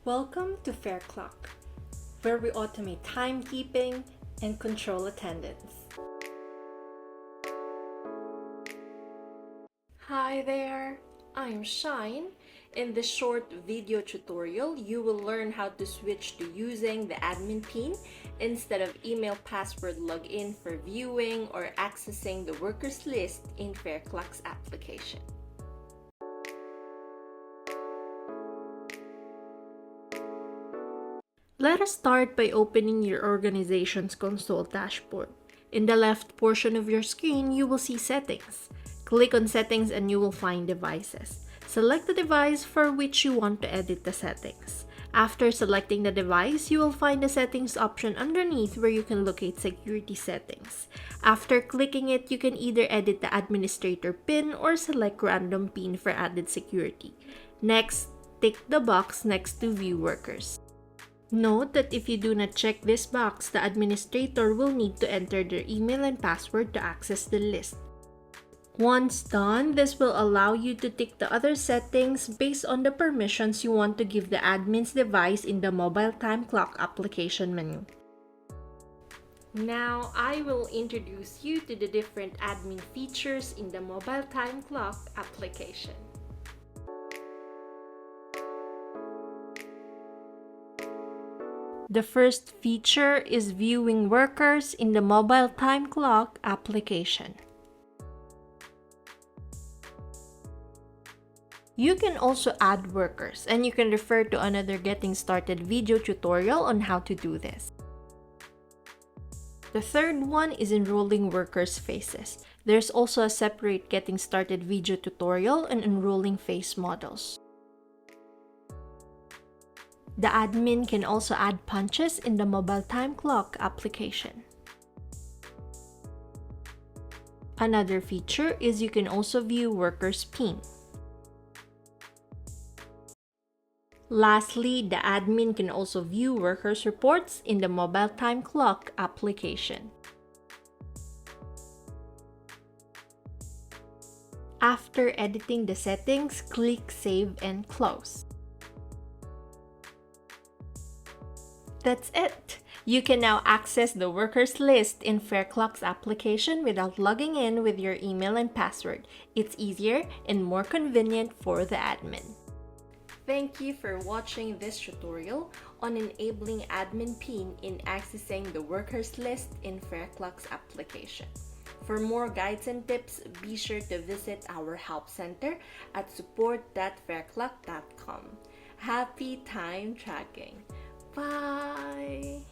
Welcome to Fareclock, where we automate timekeeping and control attendance. Hi there, I'm Shine. In this short video tutorial, you will learn how to switch to using the admin pin instead of email password login for viewing or accessing the workers list in Fareclock's application. Let us start by opening your organization's console dashboard. In the left portion of your screen, you will see Settings. Click on Settings and you will find Devices. Select the device for which you want to edit the settings. After selecting the device, you will find the Settings option underneath where you can locate Security Settings. After clicking it, you can either edit the administrator pin or select Random Pin for added security. Next, tick the box next to View Workers. Note that if you do not check this box, the administrator will need to enter their email and password to access the list. Once done, this will allow you to tick the other settings based on the permissions you want to give the admin's device in the Mobile Time Clock application menu. Now, I will introduce you to the different admin features in the Mobile Time Clock application. The first feature is viewing workers in the Mobile Time Clock application. You can also add workers, and you can refer to another Getting Started video tutorial on how to do this. The third one is enrolling workers' faces. There's also a separate Getting Started video tutorial on enrolling face models. The admin can also add punches in the Mobile Time Clock application. Another feature is you can also view workers' pin. Lastly, the admin can also view workers' reports in the Mobile Time Clock application. After editing the settings, click Save and Close. That's it! You can now access the workers list in Fareclock's application without logging in with your email and password. It's easier and more convenient for the admin. Thank you for watching this tutorial on enabling admin pin in accessing the workers list in Fareclock's application. For more guides and tips, be sure to visit our help center at support.fareclock.com. Happy time tracking! Bye!